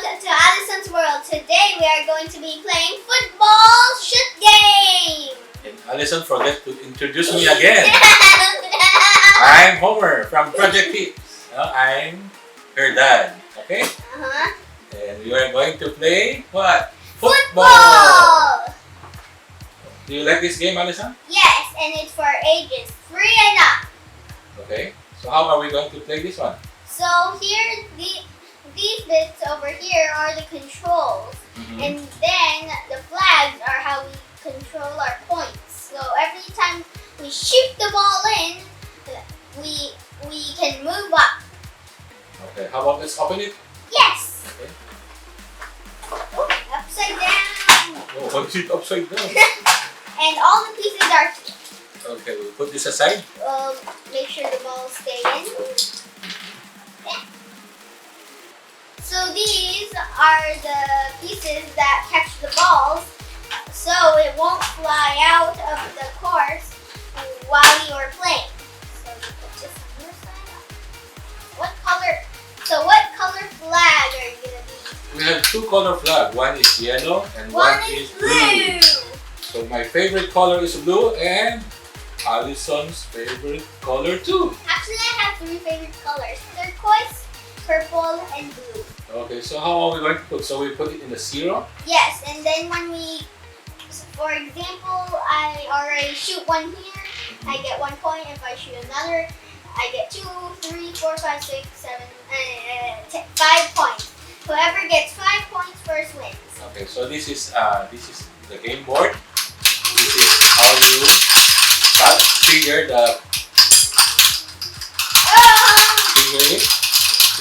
to Alyson's World. Today we are going to be playing football shoot game. And Alyson forget to introduce me again. I'm Homer from Project Tips. I'm her dad. Okay? And we are going to play what? Football! Do you like this game, Alyson? Yes, and it's for ages 3 and up. Okay. So how are we going to play this one? So here, these bits over here are the controls. And then the flags are how we control our points. So every time we shoot the ball in, we can move up. Okay. How about let's open it? Yes! Okay. Oh, upside down. Oh, what's it upside down? And all the pieces are here. Okay, we'll put this aside. Make sure the balls stay in. Yeah. So these are the pieces that catch the balls, so it won't fly out of the course while you're playing. So you put this on your side. What color flag are you gonna be? We have two color flags. One is yellow and one is blue. So my favorite color is blue and Alyson's favorite color too. Actually, I have 3 favorite colors: turquoise, purple, and blue. Okay, so how are we going to put? So we put it in the 0? Yes, and then when we, for example, I already shoot one here, I get 1 point. If I shoot another, I get 2, 3, 4, 5, 6, 7, 5 points. Whoever gets 5 points first wins. Okay, so this is the game board. This is how you figure it.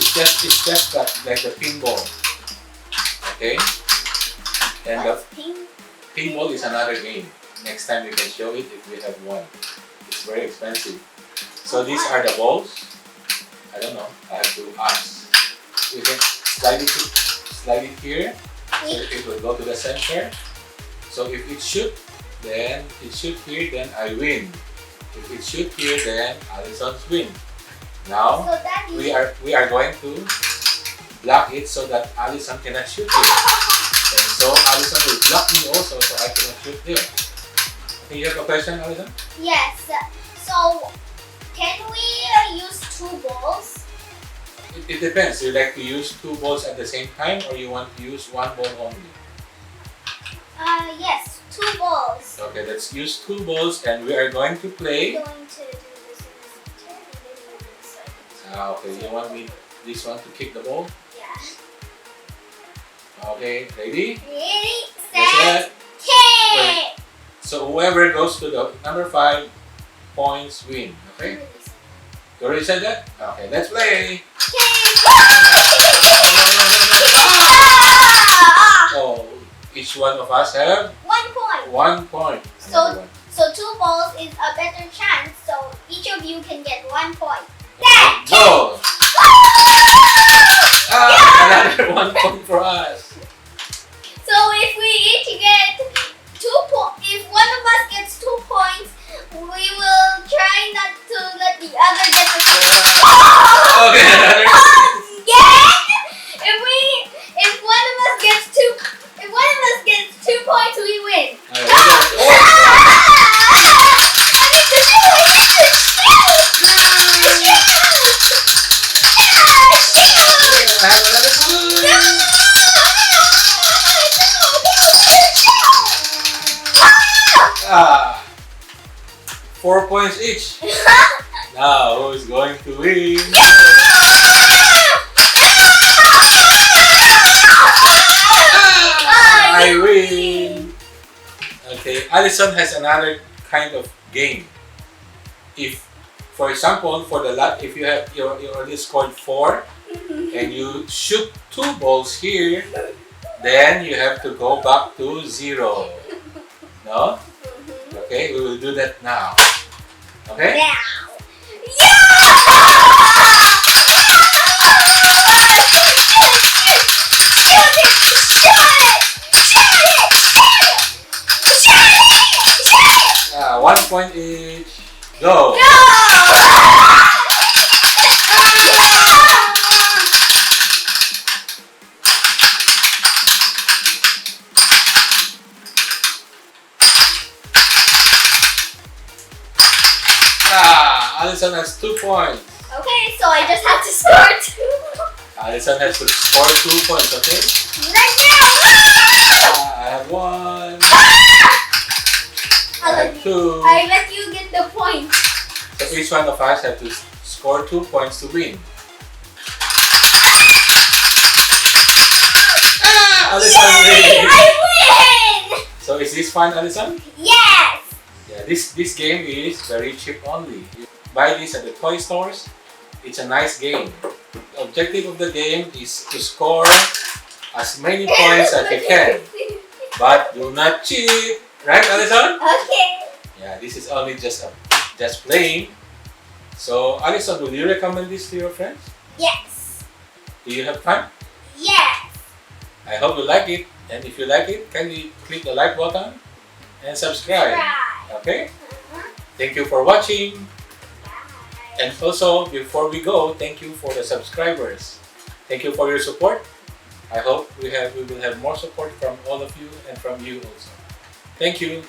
It's just like the pinball. Okay? And the pinball is another game. Next time we can show it if we have one. It's very expensive. So these are the balls. I don't know. I have to ask. You can slide it here. So it will go to the center. So if it shoot, then it shoot here, then I win. If it shoot here, then Alyson's win. Now we are going to block it so that Alyson cannot shoot it. And so Alyson will block me also, so I cannot shoot there. Do you have a question, Alyson? Yes. So can we use 2 balls? It depends. You like to use 2 balls at the same time, or you want to use 1 ball only? Yes, 2 balls. Okay, let's use 2 balls, and we are going to play. I'm going to do this in the center and then you do this side. Okay, you want me this one to kick the ball? Yeah. Okay, ready? Ready, Set, set, kick! So whoever goes to the number 5 points win. Okay? You already said that? Okay, let's play. Oh, each one of us have 1 point. 1 point. So 2 balls is a better chance. So each of you can get 1 point. Go! Another 1 point for us. So if we each get 2 points, if one of us gets 2 points, we will try not to let the other get the Okay, another. If one of us gets 2 points, we win. I have another clue. 4 points each. Now, who's going to win? I win. Okay, Alyson has another kind of game. If, for example, for the lot, if you have you already scored 4 and you shoot 2 balls here, then you have to go back to 0. No? Okay, we will do that now. Okay? Now. Yeah, 1 point each. Go! Alyson has 2 points. Okay, so I just have to score 2. Alyson has to score 2 points, okay? Right now! I have 1. I I'll have 2. I let you get the point. So each one of us have to score 2 points to win. Alyson wins! I win! So is this fun, Alyson? Yes! Yeah, this game is very cheap only. You buy this at the toy stores. It's a nice game. The objective of the game is to score as many points as you can. But do not cheat. Right, Alyson? Okay. Yeah, this is only just playing. So, Alyson, would you recommend this to your friends? Yes. Do you have fun? Yes. I hope you like it. And if you like it, can you click the like button and subscribe? Try. Okay? Thank you for watching. Bye. And also, before we go, thank you for the subscribers. Thank you for your support. I hope we will have more support from all of you and from you also. Thank you.